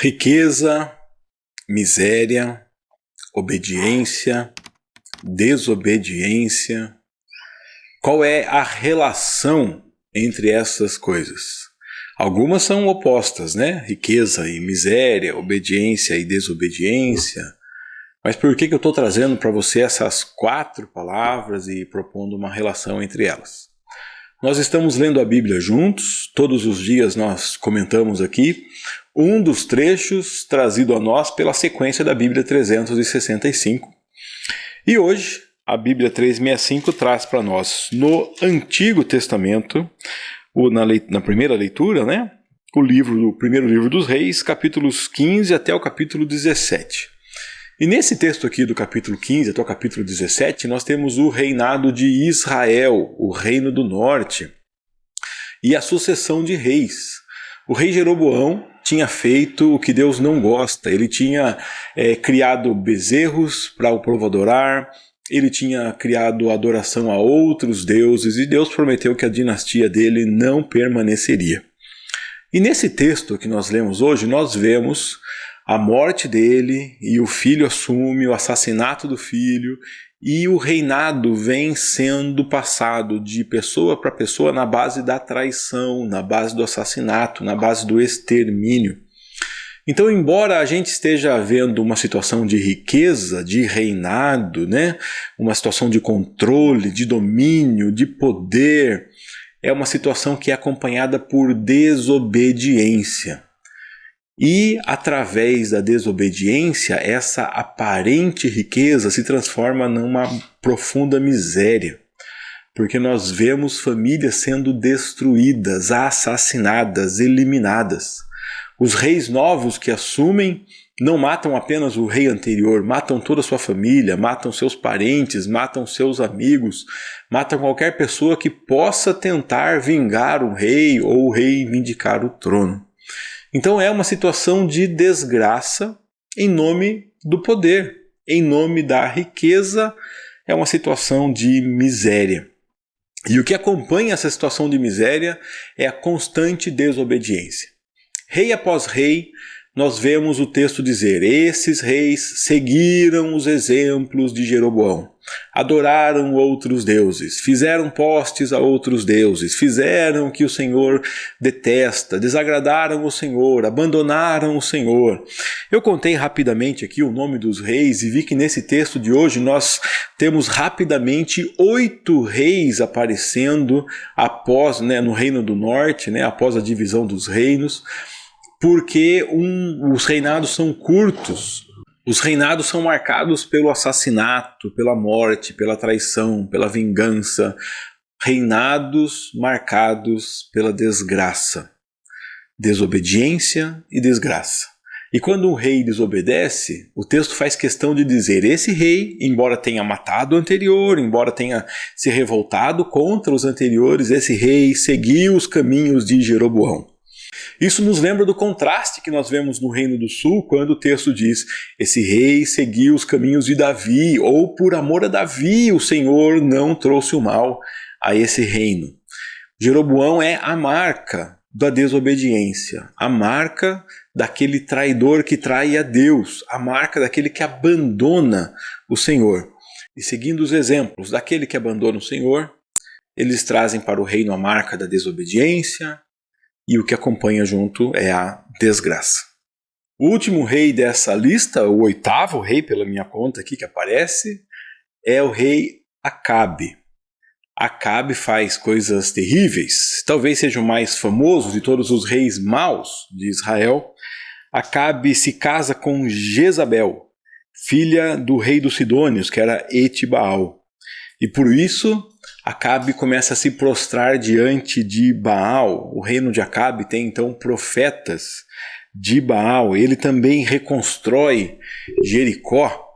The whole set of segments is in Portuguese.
Riqueza, miséria, obediência, desobediência. Qual é a relação entre essas coisas? Algumas são opostas, né? Riqueza e miséria, obediência e desobediência. Mas por que eu estou trazendo para você essas 4 palavras e propondo uma relação entre elas? Nós estamos lendo a Bíblia juntos, todos os dias nós comentamos aqui um dos trechos trazido a nós pela sequência da Bíblia 365. E hoje a Bíblia 365 traz para nós no Antigo Testamento, na primeira leitura, né? O primeiro livro dos Reis, capítulos 15 até o capítulo 17. E nesse texto aqui do capítulo 15 até o capítulo 17, nós temos o reinado de Israel, o reino do norte, e a sucessão de reis. O rei Jeroboão tinha feito o que Deus não gosta. Ele tinha criado bezerros para o povo adorar, ele tinha criado adoração a outros deuses, e Deus prometeu que a dinastia dele não permaneceria. E nesse texto que nós lemos hoje, nós vemos a morte dele, e o filho assume o assassinato do filho, e o reinado vem sendo passado de pessoa para pessoa na base da traição, na base do assassinato, na base do extermínio. Então, embora a gente esteja vendo uma situação de riqueza, de reinado, né? Uma situação de controle, de domínio, de poder, é uma situação que é acompanhada por desobediência. E, através da desobediência, essa aparente riqueza se transforma numa profunda miséria. Porque nós vemos famílias sendo destruídas, assassinadas, eliminadas. Os reis novos que assumem não matam apenas o rei anterior, matam toda a sua família, matam seus parentes, matam seus amigos, matam qualquer pessoa que possa tentar vingar o rei ou reivindicar o trono. Então é uma situação de desgraça em nome do poder, em nome da riqueza, é uma situação de miséria. E o que acompanha essa situação de miséria é a constante desobediência. Rei após rei, nós vemos o texto dizer: esses reis seguiram os exemplos de Jeroboão, adoraram outros deuses, fizeram postes a outros deuses, fizeram o que o Senhor detesta, desagradaram o Senhor, abandonaram o Senhor. Eu contei rapidamente aqui o nome dos reis e vi que nesse texto de hoje nós temos rapidamente 8 reis aparecendo após, no Reino do Norte, após a divisão dos reinos, porque os reinados são curtos. Os reinados são marcados pelo assassinato, pela morte, pela traição, pela vingança. Reinados marcados pela desgraça. Desobediência e desgraça. E quando um rei desobedece, o texto faz questão de dizer: esse rei, embora tenha matado o anterior, embora tenha se revoltado contra os anteriores, esse rei seguiu os caminhos de Jeroboão. Isso nos lembra do contraste que nós vemos no Reino do Sul, quando o texto diz: esse rei seguiu os caminhos de Davi, ou por amor a Davi o Senhor não trouxe o mal a esse reino. Jeroboão é a marca da desobediência, a marca daquele traidor que trai a Deus, a marca daquele que abandona o Senhor. E seguindo os exemplos daquele que abandona o Senhor, eles trazem para o reino a marca da desobediência, e o que acompanha junto é a desgraça. O último rei dessa lista, o 8º rei pela minha conta aqui que aparece, é o rei Acabe. Acabe faz coisas terríveis, talvez seja o mais famoso de todos os reis maus de Israel. Acabe se casa com Jezabel, filha do rei dos Sidônios, que era Etibaal. E por isso Acabe começa a se prostrar diante de Baal. O reino de Acabe tem então profetas de Baal. Ele também reconstrói Jericó,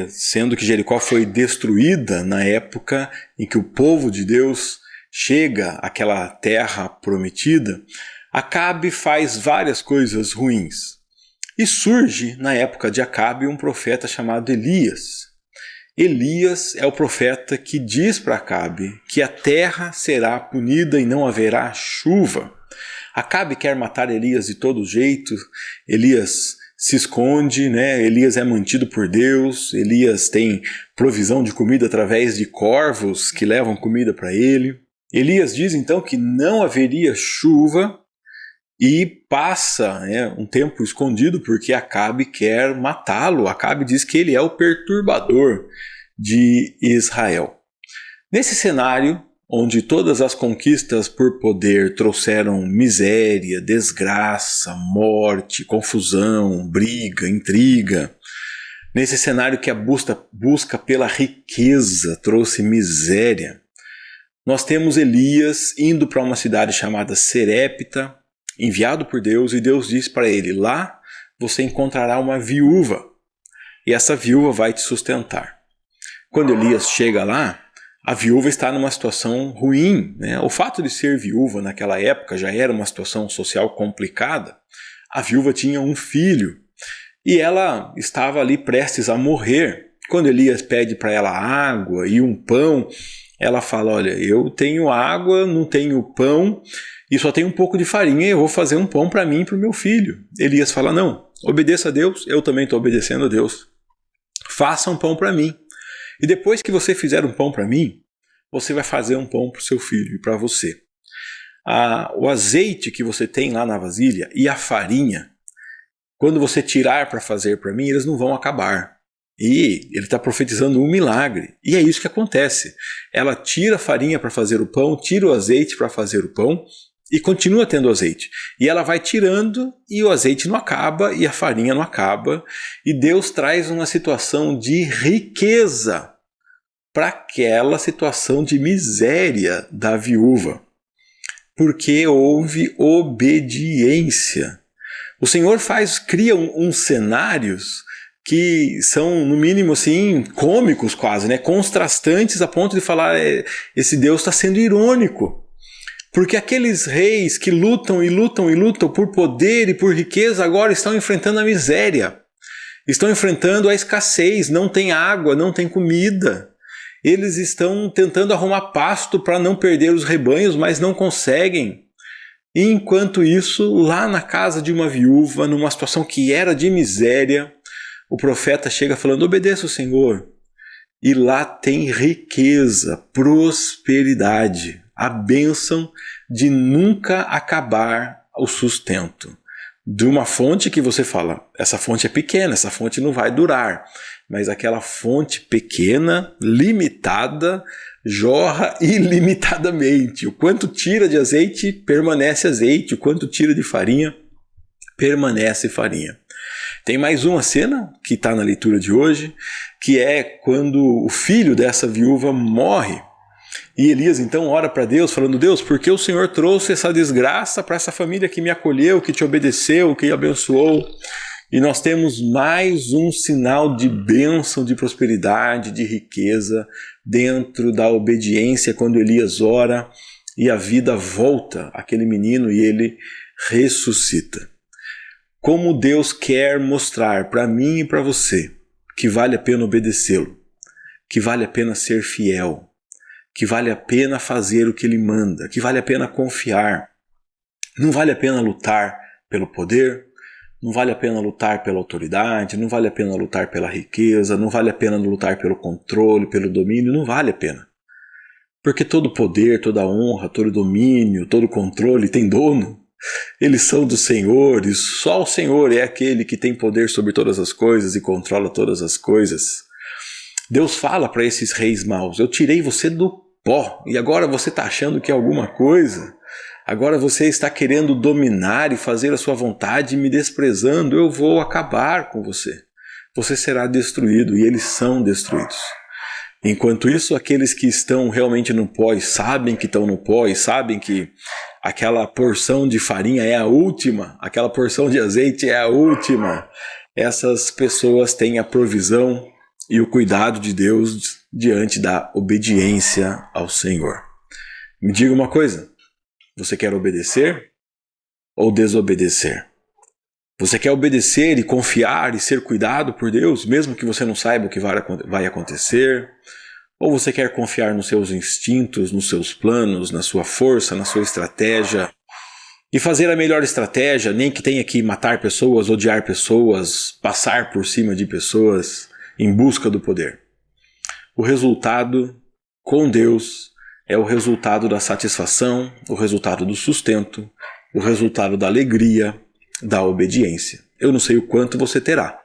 sendo que Jericó foi destruída na época em que o povo de Deus chega àquela terra prometida. Acabe faz várias coisas ruins. E surge na época de Acabe um profeta chamado Elias. Elias é o profeta que diz para Acabe que a terra será punida e não haverá chuva. Acabe quer matar Elias de todo jeito, Elias se esconde, né? Elias é mantido por Deus, Elias tem provisão de comida através de corvos que levam comida para ele. Elias diz então que não haveria chuva e passa, né, um tempo escondido porque Acabe quer matá-lo. Acabe diz que ele é o perturbador de Israel. Nesse cenário, onde todas as conquistas por poder trouxeram miséria, desgraça, morte, confusão, briga, intriga, nesse cenário que a busca pela riqueza trouxe miséria, nós temos Elias indo para uma cidade chamada Serepta, enviado por Deus, e Deus diz para ele: lá você encontrará uma viúva, e essa viúva vai te sustentar. Quando Elias chega lá, a viúva está numa situação ruim, né? O fato de ser viúva naquela época já era uma situação social complicada. A viúva tinha um filho e ela estava ali prestes a morrer. Quando Elias pede para ela água e um pão, ela fala: olha, eu tenho água, não tenho pão e só tenho um pouco de farinha, eu vou fazer um pão para mim e para o meu filho. Elias fala: não, obedeça a Deus, eu também estou obedecendo a Deus. Faça um pão para mim. E depois que você fizer um pão para mim, você vai fazer um pão para o seu filho e para você. O azeite que você tem lá na vasilha e a farinha, quando você tirar para fazer para mim, eles não vão acabar. E ele está profetizando um milagre. E é isso que acontece. Ela tira a farinha para fazer o pão, tira o azeite para fazer o pão e continua tendo azeite. E ela vai tirando e o azeite não acaba e a farinha não acaba. E Deus traz uma situação de riqueza para aquela situação de miséria da viúva. Porque houve obediência. O Senhor cria uns cenários que são, no mínimo, assim, cômicos quase, né? Contrastantes a ponto de falar, esse Deus está sendo irônico. Porque aqueles reis que lutam e lutam e lutam por poder e por riqueza agora estão enfrentando a miséria. Estão enfrentando a escassez, não tem água, não tem comida. Eles estão tentando arrumar pasto para não perder os rebanhos, mas não conseguem. E enquanto isso, lá na casa de uma viúva, numa situação que era de miséria, o profeta chega falando: obedeça o Senhor. E lá tem riqueza, prosperidade, a bênção de nunca acabar o sustento. De uma fonte que você fala, essa fonte é pequena, essa fonte não vai durar. Mas aquela fonte pequena, limitada, jorra ilimitadamente. O quanto tira de azeite, permanece azeite. O quanto tira de farinha, permanece farinha. Tem mais uma cena que está na leitura de hoje, que é quando o filho dessa viúva morre. E Elias então ora para Deus, falando: Deus, por que o Senhor trouxe essa desgraça para essa família que me acolheu, que te obedeceu, que abençoou? E nós temos mais um sinal de bênção, de prosperidade, de riqueza dentro da obediência, quando Elias ora e a vida volta àquele menino e ele ressuscita. Como Deus quer mostrar para mim e para você que vale a pena obedecê-lo, que vale a pena ser fiel, que vale a pena fazer o que ele manda, que vale a pena confiar. Não vale a pena lutar pelo poder, não vale a pena lutar pela autoridade, não vale a pena lutar pela riqueza, não vale a pena lutar pelo controle, pelo domínio, não vale a pena. Porque todo poder, toda honra, todo domínio, todo controle tem dono. Eles são do Senhor e só o Senhor é aquele que tem poder sobre todas as coisas e controla todas as coisas. Deus fala para esses reis maus: eu tirei você do pó e agora você está achando que é alguma coisa. Agora você está querendo dominar e fazer a sua vontade, me desprezando. Eu vou acabar com você. Você será destruído, e eles são destruídos. Enquanto isso, aqueles que estão realmente no pó e sabem que estão no pó e sabem que aquela porção de farinha é a última, aquela porção de azeite é a última, essas pessoas têm a provisão e o cuidado de Deus diante da obediência ao Senhor. Me diga uma coisa: você quer obedecer ou desobedecer? Você quer obedecer e confiar e ser cuidado por Deus, mesmo que você não saiba o que vai acontecer? Ou você quer confiar nos seus instintos, nos seus planos, na sua força, na sua estratégia, E fazer a melhor estratégia, nem que tenha que matar pessoas, odiar pessoas, passar por cima de pessoas em busca do poder. O resultado com Deus é o resultado da satisfação, o resultado do sustento, o resultado da alegria, da obediência. Eu não sei o quanto você terá,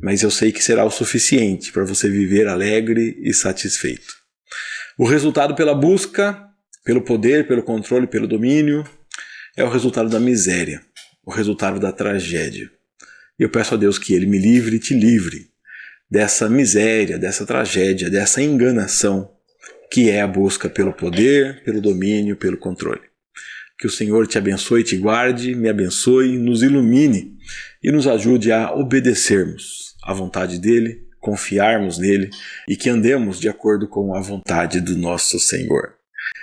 mas eu sei que será o suficiente para você viver alegre e satisfeito. O resultado pela busca, pelo poder, pelo controle, pelo domínio, é o resultado da miséria, o resultado da tragédia. E eu peço a Deus que Ele me livre e te livre dessa miséria, dessa tragédia, dessa enganação que é a busca pelo poder, pelo domínio, pelo controle. Que o Senhor te abençoe, te guarde, me abençoe, nos ilumine e nos ajude a obedecermos à vontade dEle, confiarmos nele e que andemos de acordo com a vontade do nosso Senhor.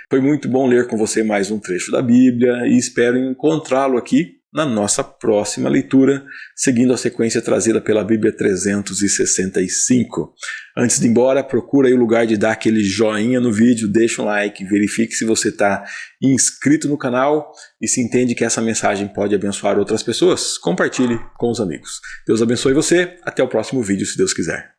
Foi muito bom ler com você mais um trecho da Bíblia e espero encontrá-lo aqui na nossa próxima leitura, seguindo a sequência trazida pela Bíblia 365. Antes de ir embora, procura aí o lugar de dar aquele joinha no vídeo, deixa um like, verifique se você está inscrito no canal e se entende que essa mensagem pode abençoar outras pessoas. Compartilhe com os amigos. Deus abençoe você, até o próximo vídeo, se Deus quiser.